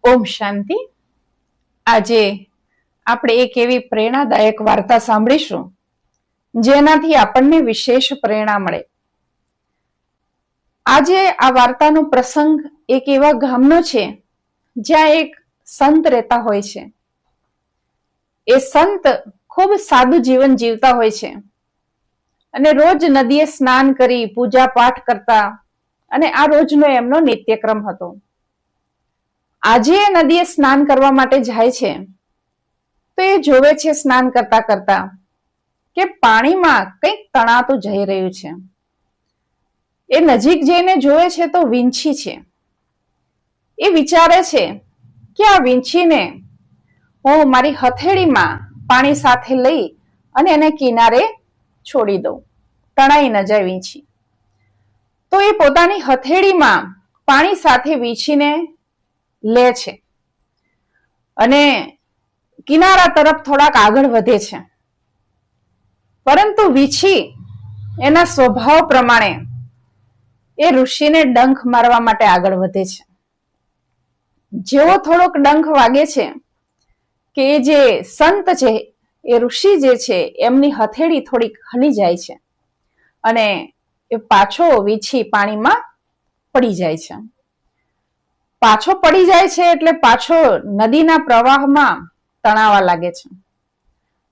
ઓમ શાંતિ। આજે આપણે એક એવી પ્રેરણાદાયક વાર્તા સાંભળીશું જેનાથી આપણને વિશેષ પ્રેરણા મળે। આજે આ વાર્તાનો પ્રસંગ એક એવા ગામનો છે જ્યાં એક સંત રહેતા હોય છે। એ સંત ખૂબ સાદું જીવન જીવતા હોય છે અને રોજ નદીએ સ્નાન કરી પૂજા પાઠ કરતા અને આ રોજનો એમનો નિત્યક્રમ હતો। આજે એ નદીએ સ્નાન કરવા માટે જાય છે તો એ જોવે છે સ્નાન કરતા કરતા કે પાણીમાં કંઈક તણાતું જઈ રહ્યું છે। એ નજીક જઈને જોવે છે તો વીંછી છે। એ વિચારે છે કે આ વીંછીને હું મારી હથેળીમાં પાણી સાથે લઈ અને એને કિનારે છોડી દઉં, તણાઈ ન જાય વીંછી। તો એ પોતાની હથેળીમાં પાણી સાથે વીંછીને લે છે અને કિનારા તરફ થોડાક આગળ વધે છે, પરંતુ વીંછી એના સ્વભાવ પ્રમાણે એ ઋષિને ડંખ મારવા માટે આગળ વધે છે। જેવો થોડોક ડંખ વાગે છે કે એ જે સંત છે, એ ઋષિ જે છે એમની હથેળી થોડીક હલી જાય છે અને એ પાછો વીંછી પાણીમાં પડી જાય છે। પાછો પડી જાય છે એટલે પાછો નદીના પ્રવાહમાં તણાવા લાગે છે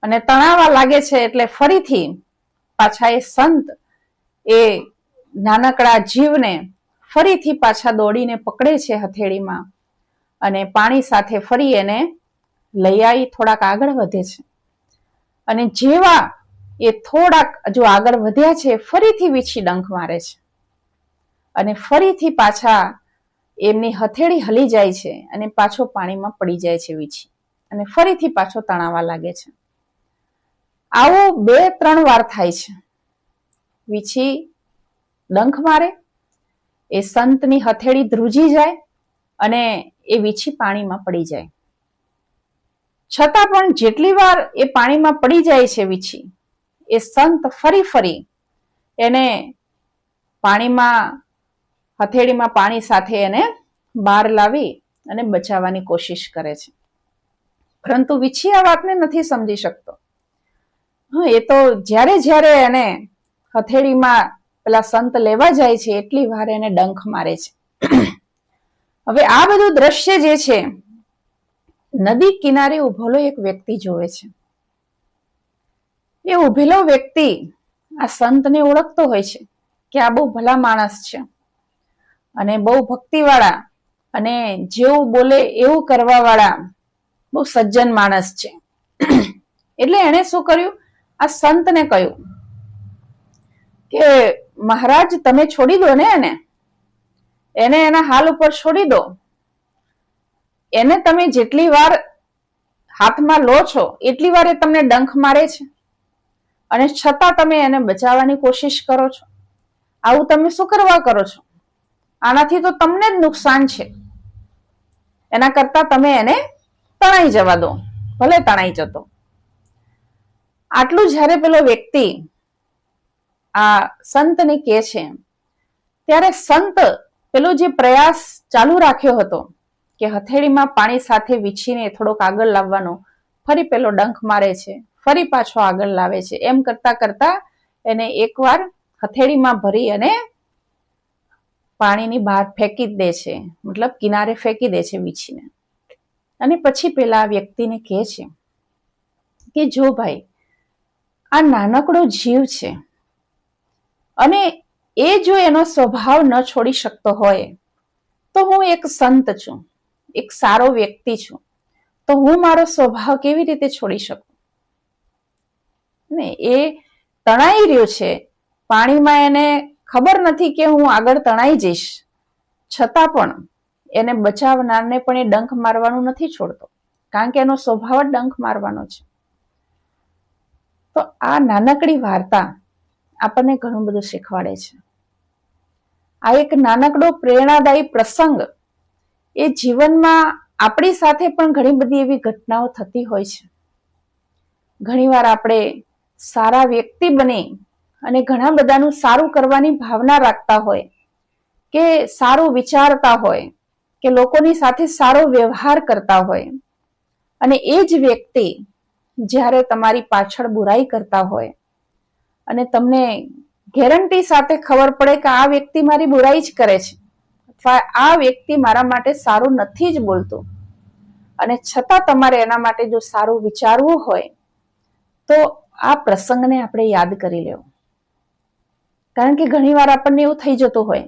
અને તણાવા લાગે છે એટલે ફરીથી પાછા એ સંત એ નાનકડા જીવને ફરીથી પાછા દોડીને પકડે છે હથેળીમાં અને પાણી સાથે ફરી એને લઈ આવી થોડાક આગળ વધે છે અને જેવા એ થોડાક જો આગળ વધ્યા છે ફરીથી વીંછી ડંખ મારે છે અને ફરીથી પાછા એમની હથેળી હલી જાય છે અને પાછો પાણીમાં પડી જાય છે વીંછી અને ફરીથી પાછો તણાવા લાગે છે। આવું 2-3 વાર થાય છે। વીંછી ડંખ મારે, એ સંતની હથેળી ધ્રુજી જાય અને એ વીંછી પાણીમાં પડી જાય। છતાં પણ જેટલી વાર એ પાણીમાં પડી જાય છે વીંછી, એ સંત ફરી એને પાણીમાં હથેળીમાં પાણી સાથે એને બહાર લાવી અને બચાવવાની કોશિશ કરે છે, પરંતુ વીંછી આ વાતને નથી સમજી શકતો। એ તો જ્યારે એને હથેળીમાં પેલા સંત લેવા જાય છે એટલી વાર એને ડંખ મારે છે। હવે આ બધું દ્રશ્ય જે છે નદી કિનારે ઉભેલો એક વ્યક્તિ જોવે છે। એ ઉભેલો વ્યક્તિ આ સંતને ઓળખતો હોય છે કે આ બહુ ભલા માણસ છે અને બહુ ભક્તિવાળા અને જેવું બોલે એવું કરવા વાળા બહુ સજ્જન માણસ છે। એટલે એને શું કર્યું, આ સંતને કહ્યું કે મહારાજ તમે છોડી દો ને એને એના હાલ ઉપર છોડી દો। એને તમે જેટલી વાર હાથમાં લો છો એટલી વાર એ તમને ડંખ મારે છે અને છતાં તમે એને બચાવવાની કોશિશ કરો છો। આવું તમે શું કરવા કરો છો? આનાથી તો તમને જ નુકસાન છે। એના કરતા તમે એને તણાઈ જવા દો, ભલે તણાઈ જતો। આટલું જ્યારે પેલો વ્યક્તિ આ સંતને કહે છે ત્યારે સંત પેલો જે પ્રયાસ ચાલુ રાખ્યો હતો કે હથેળીમાં પાણી સાથે વીંછીને થોડોક આગળ લાવવાનો, ફરી પેલો ડંખ મારે છે, ફરી પાછો આગળ લાવે છે, એમ કરતા કરતા એને એકવાર હથેળીમાં ભરી અને પાણીની બહાર ફેંકી દે છે, મતલબ કિનારે ફેંકી દે છે વીંછીને। અને પછી પેલા વ્યક્તિને કહે છે કે જો ભાઈ, આ નાનકડો જીવ છે અને એ જો એનો સ્વભાવ ન છોડી શકતો હોય તો હું એક સંત છું, એક સારો વ્યક્તિ છું, તો હું મારો સ્વભાવ કેવી રીતે છોડી શકું? ને એ તણાઈ રહ્યો છે પાણીમાં, એને ખબર નથી કે હું આગળ તણાઈ જઈશ, છતાં પણ એને બચાવનારને પણ એ ડંખ મારવાનું નથી છોડતો, કારણ કે એનો સ્વભાવ જ ડંખ મારવાનો છે। તો આ નાનકડી વાર્તા આપણને ઘણું બધું શીખવાડે છે। આ એક નાનકડો પ્રેરણાદાયી પ્રસંગ એ જીવનમાં આપણી સાથે પણ ઘણી બધી એવી ઘટનાઓ થતી હોય છે। ઘણીવાર આપણે સારા વ્યક્તિ બની અને ઘણા બધાનું સારું કરવાની ભાવના રાખતા હોય કે સારું વિચારતા હોય કે લોકોની સાથે સારો વ્યવહાર કરતા હોય, અને એ જ વ્યક્તિ જ્યારે તમારી પાછળ બુરાઈ કરતા હોય અને તમને ગેરંટી સાથે ખબર પડે કે આ વ્યક્તિ મારી બુરાઈ જ કરે છે અથવા આ વ્યક્તિ મારા માટે સારું નથી જ બોલતું, અને છતાં તમારે એના માટે જો સારું વિચારવું હોય તો આ પ્રસંગને આપણે યાદ કરી લેવો. કારણ કે ઘણીવાર આપણને એવું થઈ જતું હોય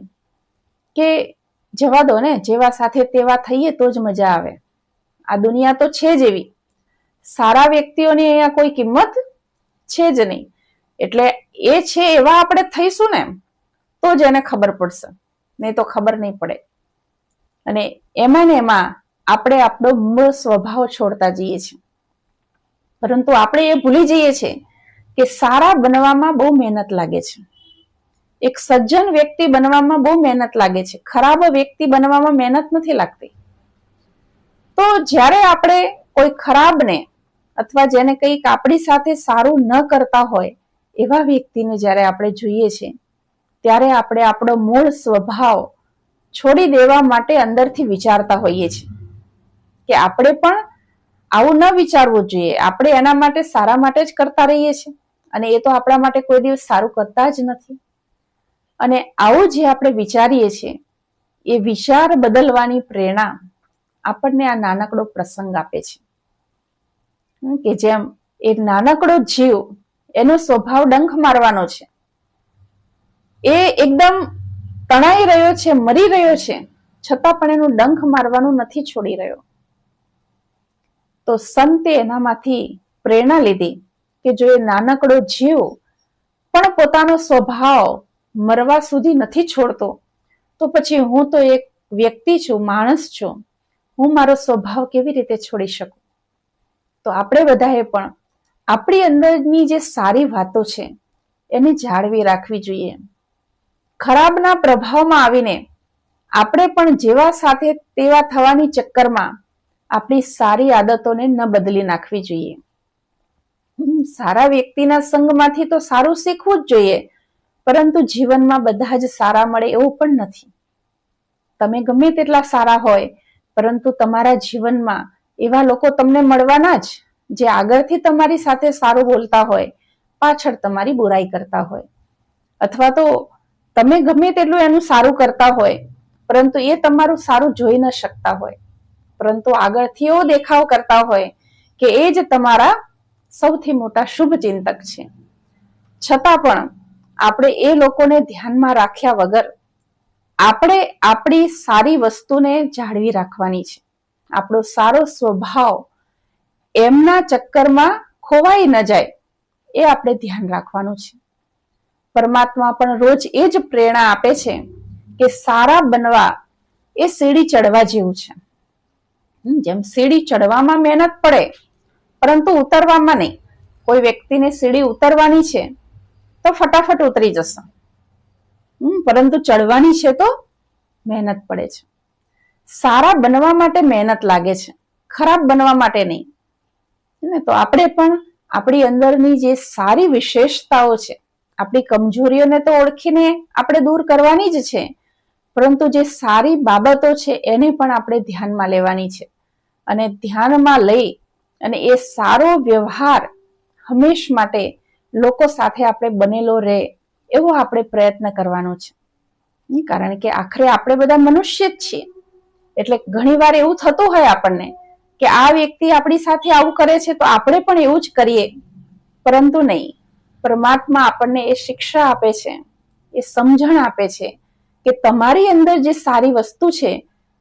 કે જવા દો ને, જેવા સાથે તેવા થઈએ તો જ મજા આવે. આ દુનિયા તો છે જ એવી, સારા વ્યક્તિઓની અહીંયા કોઈ કિંમત છે જ નહીં. એટલે એ છે એવા આપણે થઈશું ને તો જ એને ખબર પડશે, નહીં તો ખબર નહીં પડે. અને એમાં ને એમાં આપણે આપણો મૂળ સ્વભાવ છોડતા જઈએ છીએ. પરંતુ આપણે એ ભૂલી જઈએ છીએ કે સારા બનવામાં બહુ મહેનત લાગે છે. એક સજ્જન વ્યક્તિ બનવામાં બહુ મહેનત લાગે છે, ખરાબ વ્યક્તિ બનવામાં મહેનત નથી લાગતી. તો જ્યારે આપણે કોઈ ખરાબને અથવા જેને કંઈક આપણી સાથે સારું ન કરતા હોય એવા વ્યક્તિને જ્યારે આપણે જોઈએ છીએ, ત્યારે આપણે આપણો મૂળ સ્વભાવ છોડી દેવા માટે અંદરથી વિચારતા હોઈએ છીએ કે આપણે પણ આવું ન વિચારવું જોઈએ. આપણે એના માટે સારા માટે જ કરતા રહીએ છીએ, અને એ તો આપણા માટે કોઈ દિવસ સારું કરતા જ નથી. અને આવું જે આપણે વિચારીએ છીએ એ વિચાર બદલવાની પ્રેરણા આપણને આ નાનકડો પ્રસંગ આપે છે. કે જેમ એ નાનકડો જીવ, એનો સ્વભાવ ડંખ મારવાનો છે, એ એકદમ તણાઈ રહ્યો છે, મરી રહ્યો છે, છતાં પણ એનું ડંખ મારવાનું નથી છોડી રહ્યો. તો સંતે એનામાંથી પ્રેરણા લીધી કે જો એ નાનકડો જીવ પણ પોતાનો સ્વભાવ મરવા સુધી નથી છોડતો, તો પછી હું તો એક વ્યક્તિ છું, માણસ છું, હું મારો સ્વભાવ કેવી રીતે છોડી શકું? તો આપણે બધાએ પણ આપણી અંદરની જે સારી વાતો છે એને જાળવી રાખવી જોઈએ. ખરાબના પ્રભાવમાં આવીને આપણે પણ જેવા સાથે તેવા થવાની ચક્કરમાં આપણી સારી આદતોને ન બદલી નાખવી જોઈએ. સારા વ્યક્તિના સંગમાંથી તો સારું શીખવું જ જોઈએ, પરંતુ જીવનમાં બધા જ સારા મળે એવું પણ નથી. તમે ગમે તેટલા સારા હોય, પરંતુ તમારા જીવનમાં એવા લોકો તમને મળવાના જ જે આગળથી તમારી સાથે સારું બોલતા હોય, પાછળ તમારી બુરાઈ કરતા હોય. અથવા તો તમે ગમે તેટલું એનું સારું કરતા હોય, પરંતુ એ તમારું સારું જોઈ ન શકતા હોય, પરંતુ આગળથી એવો દેખાવ કરતા હોય કે એ જ તમારા સૌથી મોટા શુભ ચિંતક છે. છતાં પણ આપણે એ લોકોને ધ્યાનમાં રાખ્યા વગર આપણે આપણી સારી વસ્તુને જાળવી રાખવાની છે. આપણો સારો સ્વભાવ એમના ચક્કરમાં ખોવાઈ ન જાય એ આપણે ધ્યાન રાખવાનું છે. પરમાત્મા પણ રોજ એ જ પ્રેરણા આપે છે કે સારા બનવા એ સીડી ચડવા જેવું છે. જેમ સીડી ચડવામાં મહેનત પડે પરંતુ ઉતરવામાં નહીં. કોઈ વ્યક્તિને સીડી ઉતરવાની છે તો ફટાફટ ઉતરી જશે, પરંતુ ચડવાની છે તો મહેનત પડે છે. સારા બનવા માટે મહેનત લાગે છે, ખરાબ બનવા માટે નહીં. તો આપણે પણ આપણી અંદરની જે સારી વિશેષતાઓ છે, આપણી કમજોરીઓને તો ઓળખીને આપણે દૂર કરવાની જ છે, પરંતુ જે સારી બાબતો છે એને પણ આપણે ધ્યાનમાં લેવાની છે. અને ધ્યાનમાં લઈ અને એ સારો વ્યવહાર હંમેશ માટે લોકો સાથે આપણે બનેલો રહે એવો આપણે પ્રયત્ન કરવાનો છે. કારણ કે આખરે આપણે બધા મનુષ્ય જ છીએ. એટલે ઘણીવાર એવું થતું હોય આપણને કે આ વ્યક્તિ આપણી સાથે આવું કરે છે તો આપણે પણ એવું જ કરીએ, પરંતુ નહીં. પરમાત્મા આપણને એ શિક્ષા આપે છે, એ સમજણ આપે છે કે તમારી અંદર જે સારી વસ્તુ છે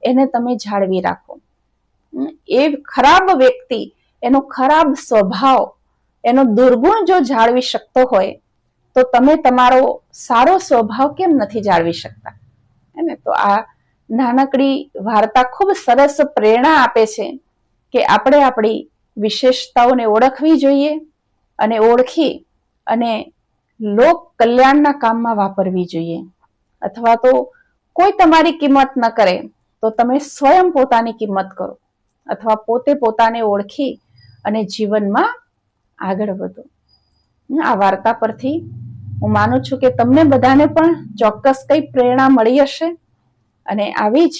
એને તમે જાળવી રાખો. એ ખરાબ વ્યક્તિ એનો ખરાબ સ્વભાવ, એનો દુર્ગુણ જો જાળવી શકતો હોય તો તમે તમારો સારો સ્વભાવ કેમ નથી જાળવી શકતા? તો આ નાનકડી વાર્તા ખૂબ સરસ પ્રેરણા આપે છે કે આપણે આપણી વિશેષતાઓને ઓળખવી જોઈએ અને ઓળખી અને લોક કલ્યાણના કામમાં વાપરવી જોઈએ. અથવા તો કોઈ તમારી કિંમત ન કરે તો તમે સ્વયં પોતાની કિંમત કરો, અથવા પોતે પોતાને ઓળખી અને જીવનમાં આગળ વધો. આ વાર્તા પરથી હું માનું છું કે તમને બધાને પણ ચોક્કસ કઈ પ્રેરણા મળી હશે, અને આવી જ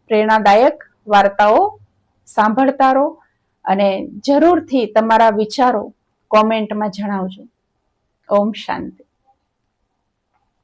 પ્રેરણાદાયક વાર્તાઓ સાંભળતા રહો અને જરૂરથી તમારા વિચારો કોમેન્ટમાં જણાવજો. ઓમ શાંતિ.